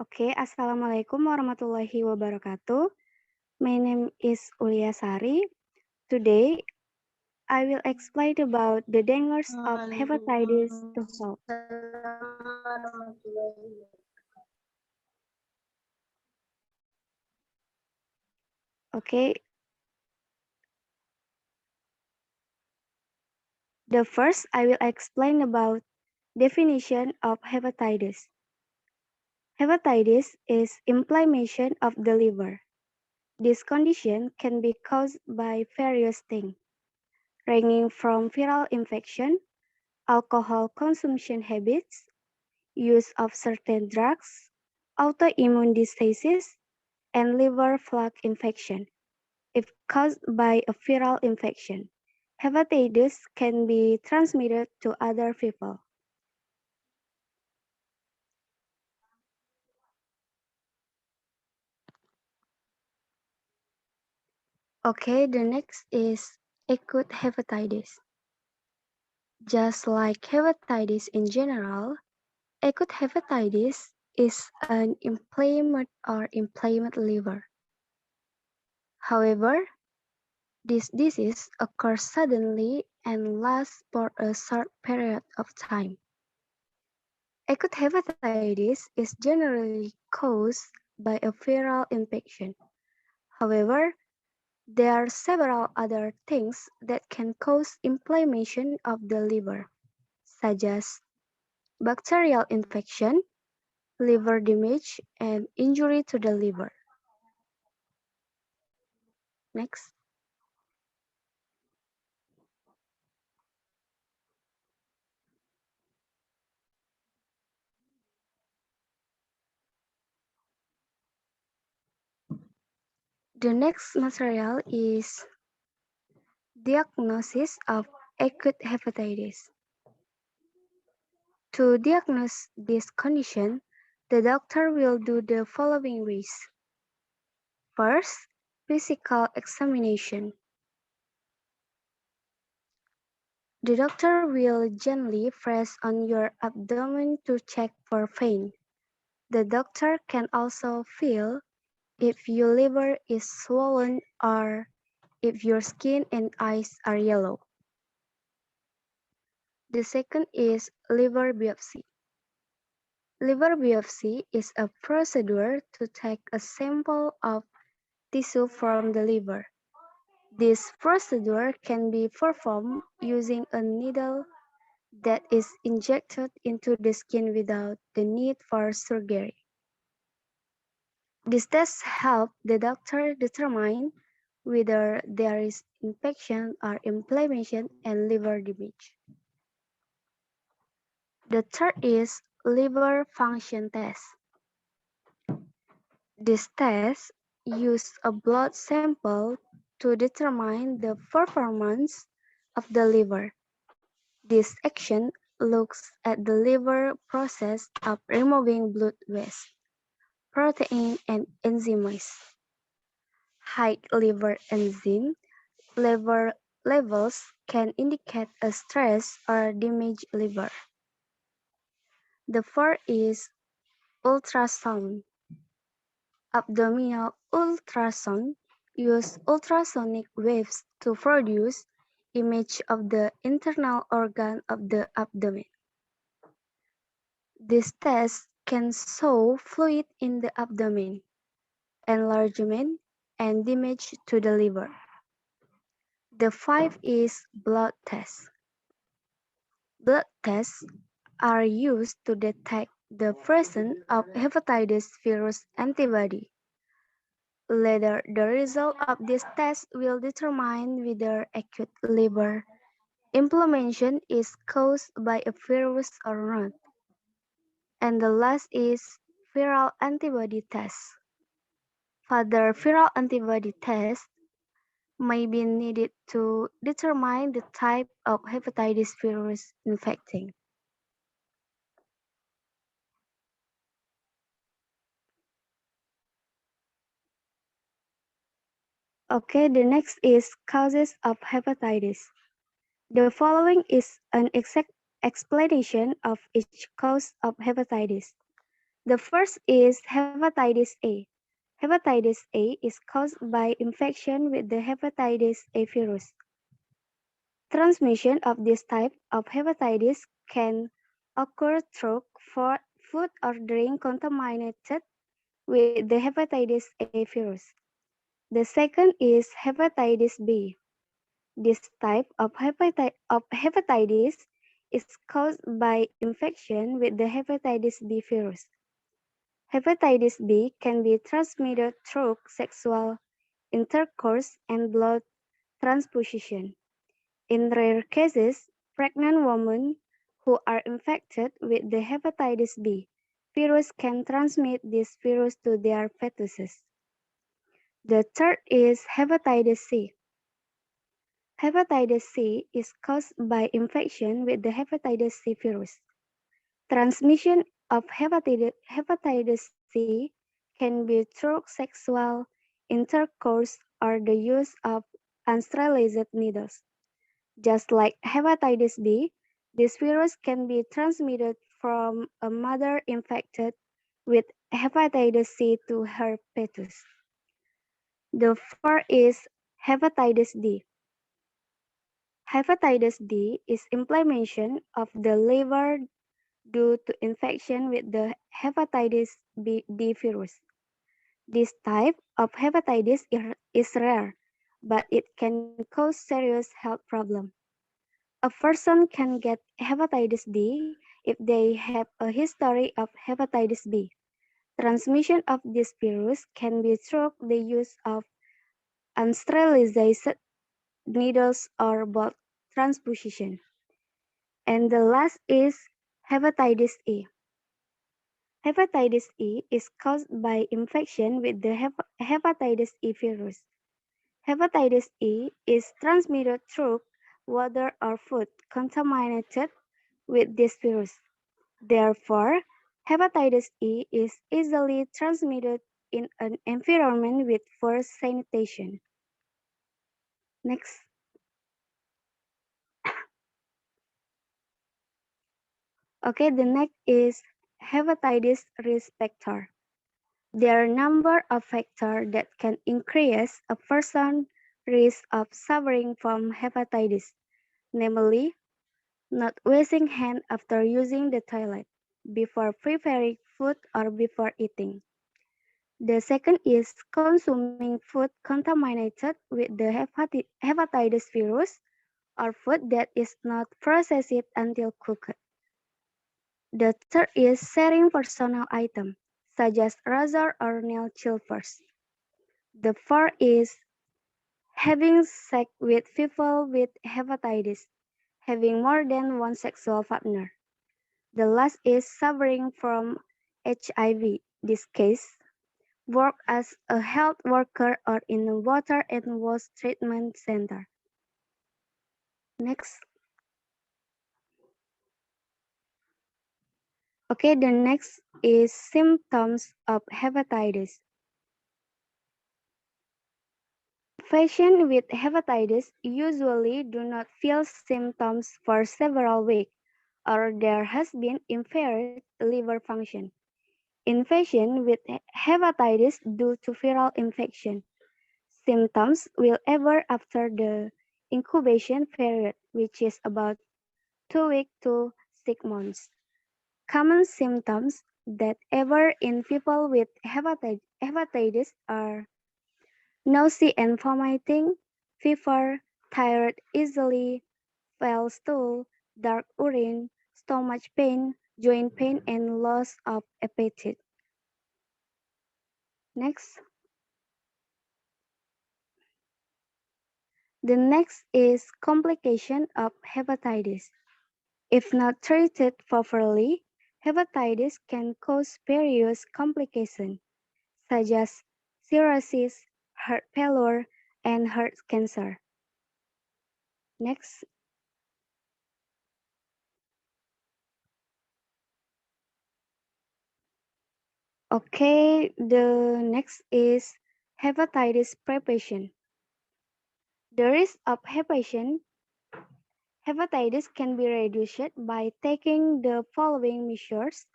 Oke, Assalamualaikum warahmatullahi wabarakatuh. My name is Ulia Sari. Today, I will explain about the dangers of hepatitis to health. Okay, the first I will explain about definition of hepatitis. Hepatitis is inflammation of the liver. This condition can be caused by various things, ranging from viral infection, alcohol consumption habits, use of certain drugs, autoimmune diseases, and liver plaque infection. If caused by a viral infection, hepatitis can be transmitted to other people. Okay, the next is acute hepatitis. Just like hepatitis in general, acute hepatitis is an inflamed liver. However, this disease occurs suddenly and lasts for a short period of time. Acute hepatitis is generally caused by a viral infection. However, there are several other things that can cause inflammation of the liver, such as bacterial infection, liver damage, and injury to the liver. Next. The next material is diagnosis of acute hepatitis. To diagnose this condition, the doctor will do the following ways. First, physical examination. The doctor will gently press on your abdomen to check for pain. The doctor can also feel if your liver is swollen or if your skin and eyes are yellow. The second is liver biopsy. Liver biopsy is a procedure to take a sample of tissue from the liver. This procedure can be performed using a needle that is injected into the skin without the need for surgery. These tests help the doctor determine whether there is infection or inflammation and liver damage. The third is liver function test. This test uses a blood sample to determine the performance of the liver. This action looks at the liver process of removing blood waste, protein, and enzymes. High liver enzyme levels can indicate a stress or damaged liver. The fourth is ultrasound. Abdominal ultrasound uses ultrasonic waves to produce image of the internal organ of the abdomen. This test can show fluid in the abdomen, enlargement, and damage to the liver. The fifth is blood tests. Blood tests are used to detect the presence of hepatitis virus antibody. Later, the result of this test will determine whether acute liver inflammation is caused by a virus or not. And the last is viral antibody test. Further viral antibody tests may be needed to determine the type of hepatitis virus infecting. Okay, the next is causes of hepatitis. The following is an exact explanation of each cause of hepatitis. The first is hepatitis A. Hepatitis A is caused by infection with the hepatitis A virus. Transmission of this type of hepatitis can occur through food or drink contaminated with the hepatitis A virus. The second is hepatitis B. This type of hepatitis is caused by infection with the hepatitis B virus. Hepatitis B can be transmitted through sexual intercourse and blood transfusion. In rare cases, pregnant women who are infected with the hepatitis B virus can transmit this virus to their fetuses. The third is hepatitis C. Hepatitis C is caused by infection with the hepatitis C virus. Transmission of hepatitis C can be through sexual intercourse or the use of unsterilized needles. Just like hepatitis B, this virus can be transmitted from a mother infected with hepatitis C to her fetus. The fourth is hepatitis D. Hepatitis D is inflammation of the liver due to infection with the hepatitis B virus. This type of hepatitis is rare, but it can cause serious health problems. A person can get hepatitis D if they have a history of hepatitis B. Transmission of this virus can be through the use of unsterilized needles or blood transfusion. And the last is hepatitis E. Hepatitis E is caused by infection with the hepatitis E virus. Hepatitis E is transmitted through water or food contaminated with this virus. Therefore, hepatitis E is easily transmitted in an environment with poor sanitation. Next. Okay, the next is hepatitis risk factor. There are a number of factors that can increase a person's risk of suffering from hepatitis, namely, not washing hands after using the toilet, before preparing food or before eating. The second is consuming food contaminated with the hepatitis virus or food that is not processed until cooked. The third is sharing personal items, such as razor or nail clippers. The fourth is having sex with people with hepatitis, having more than one sexual partner. The last is suffering from HIV. This case, work as a health worker or in a water and waste treatment center. Next. Okay, the next is symptoms of hepatitis. Patients with hepatitis usually do not feel symptoms for several weeks, or there has been impaired liver function. In patients with hepatitis due to viral infection, symptoms will ever after the incubation period, which is about 2 weeks to 6 months. Common symptoms that ever in people with hepatitis are nausea and vomiting, fever, tired easily, foul stool, dark urine, stomach pain, joint pain, and loss of appetite. Next. The next is complication of hepatitis. If not treated properly, hepatitis can cause various complications such as cirrhosis, heart failure, and heart cancer. Next. Okay, the next is hepatitis prevention. The risk of hepatitis can be reduced by taking the following measures.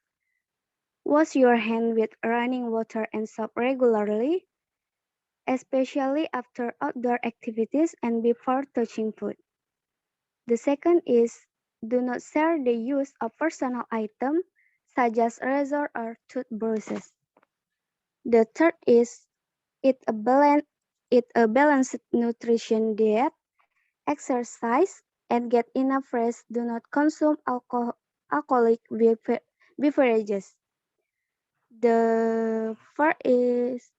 Wash your hand with running water and soap regularly, especially after outdoor activities and before touching food. The second is do not share the use of personal items such as razor or toothbrushes. The third is eat a balanced nutrition diet, exercise, and get enough rest. Do not consume alcoholic beverages. The fourth is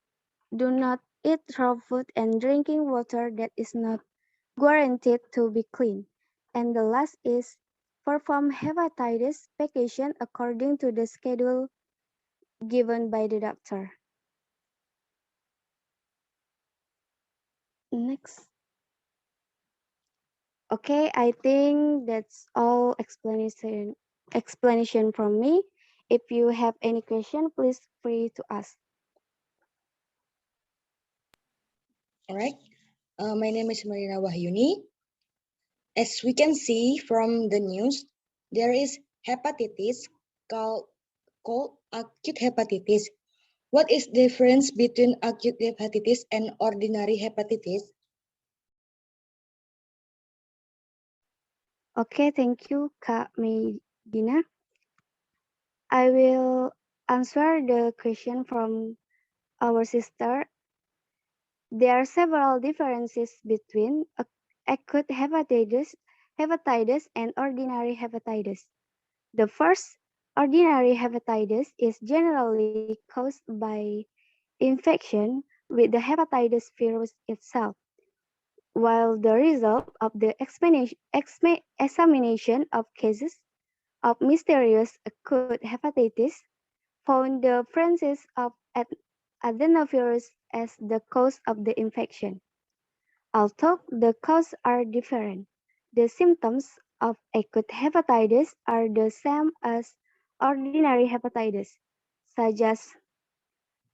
do not eat raw food and drinking water that is not guaranteed to be clean. And the last is perform hepatitis vacation according to the schedule given by the doctor. Next. Okay, I think that's all explanation from me. If you have any question, please free to ask. All right. My name is Marina Wahyuni. As we can see from the news, there is hepatitis called, called acute hepatitis. What is the difference between acute hepatitis and ordinary hepatitis? Okay, thank you, Kak Medina. I will answer the question from our sister. There are several differences between acute hepatitis and ordinary hepatitis. The first, ordinary hepatitis, is generally caused by infection with the hepatitis virus itself, while the result of the examination of cases of mysterious acute hepatitis found the presence of adenovirus as the cause of the infection. Although the causes are different, the symptoms of acute hepatitis are the same as ordinary hepatitis, such as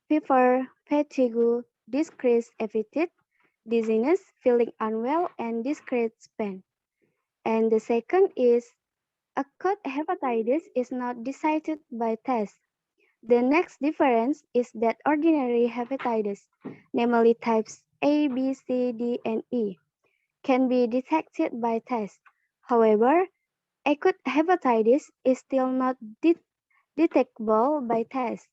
fever, fatigue, decreased appetite, dizziness, feeling unwell, and decreased pain. And the second is acute hepatitis is not decided by test. The next difference is that ordinary hepatitis, namely types A, B, C, D, and E, can be detected by test. However, acute hepatitis is still not detectable by test.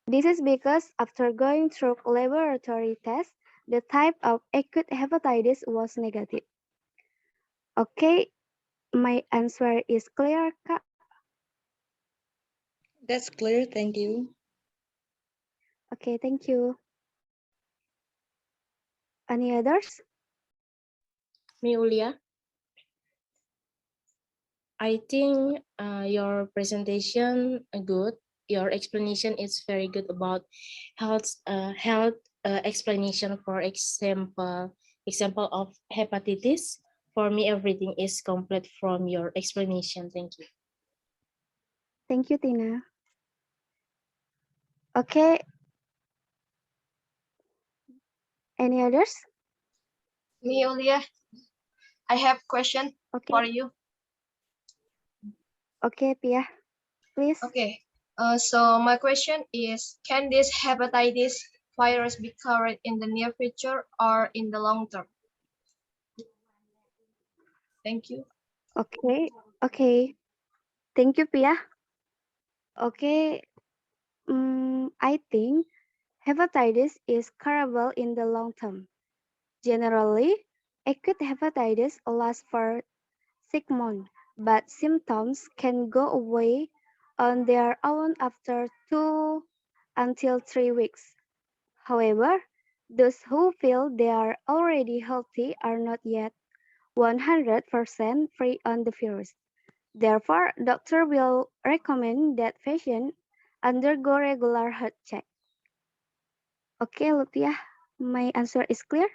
This is because after going through laboratory tests, the type of acute hepatitis was negative. Okay, my answer is clear, Kak. That's clear, thank you. Okay, thank you. Any others? Me, Ulia. I think your presentation good. Your explanation is very good about health explanation. For example of hepatitis. For me, everything is complete from your explanation. Thank you. Thank you, Tina. Okay, any others? Me, Ulia, I have question Okay, for you. okay, Pia, please. Okay. So my question is, can this hepatitis virus be cured in the near future or in the long term? Thank you. Okay, okay. Thank you, Pia. Okay, I think hepatitis is curable in the long term. Generally, acute hepatitis lasts for 6 months, but symptoms can go away on their own after 2 until 3 weeks. However, those who feel they are already healthy are not yet 100% free on the virus. Therefore, doctor will recommend that patients undergo regular health check. Okay, Luthiah, my answer is clear?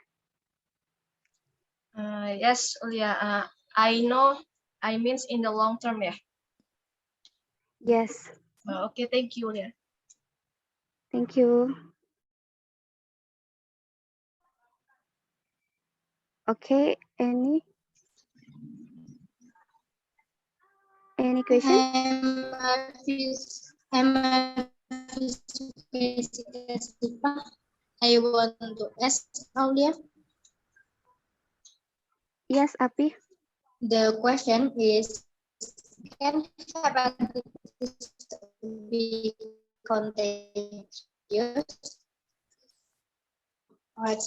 Yes, Ulia. I know. I means in the long term, yeah. Yes, Okay, thank you, Ulia. thank you. Okay, any question? I'm Hafiz. I want to ask Aulia. Yes, Api. The question is, can hepatitis be contagious? Right,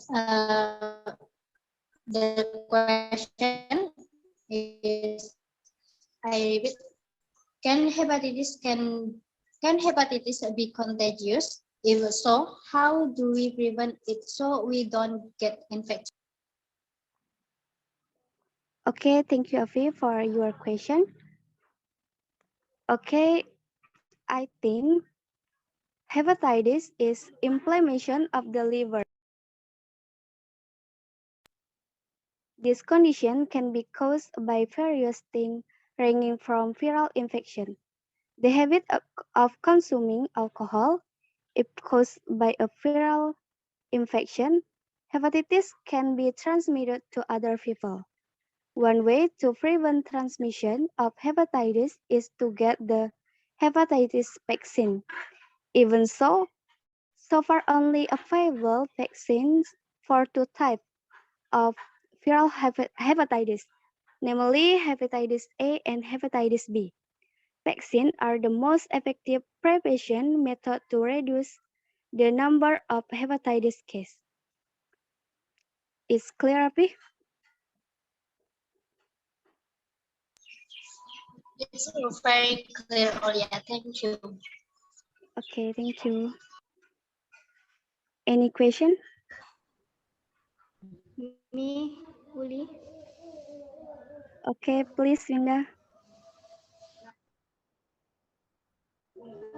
the question is, I repeat, can hepatitis be contagious? If so, how do we prevent it so we don't get infected? Okay, thank you, Afi, for your question. Okay, I think hepatitis is inflammation of the liver. This condition can be caused by various things ranging from viral infection, the habit of consuming alcohol, if caused by a viral infection. Hepatitis can be transmitted to other people. One way to prevent transmission of hepatitis is to get the hepatitis vaccine. Even so far only available vaccines for two types of viral hepatitis, namely hepatitis A and hepatitis B. Vaccines are the most effective prevention method to reduce the number of hepatitis cases. Is clear, Api? It's very clear, Aulia. Thank you. Okay, thank you. Any question? Me, Uli. Okay, please, Linda.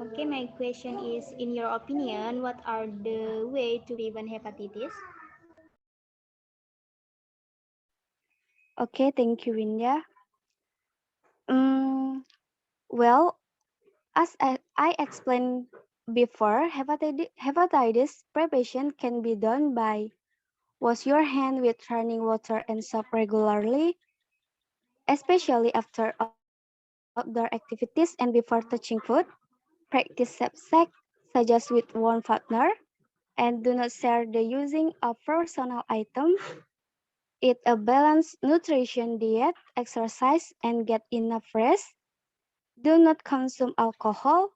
Okay, my question is, in your opinion, what are the way to prevent hepatitis? Okay, thank you, Winda. Well, as I explained before, hepatitis prevention can be done by wash your hand with running water and soap regularly, especially after outdoor activities and before touching food. Practice safe sex, such as with one partner, and do not share the using of personal items. Eat a balanced nutrition diet, exercise, and get enough rest. Do not consume alcohol.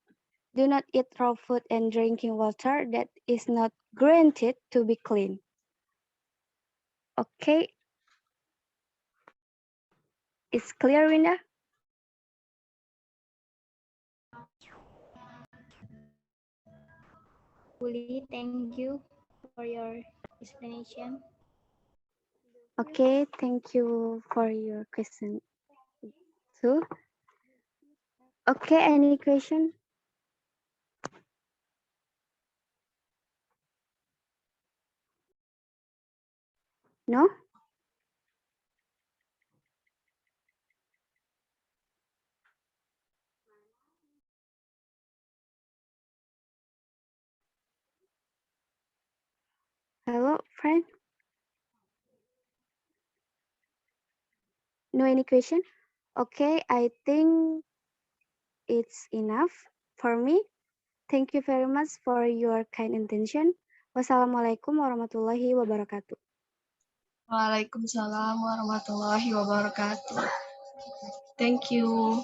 Do not eat raw food and drinking water that is not guaranteed to be clean. Okay, it's clear, Winda? Uli, thank you for your explanation. Okay, thank you for your question too. Okay, any question? No? Hello, friend? No any question? Okay, I think it's enough for me. Thank you very much for your kind intention. Wassalamualaikum warahmatullahi wabarakatuh. Waalaikumsalam warahmatullahi wabarakatuh. Thank you.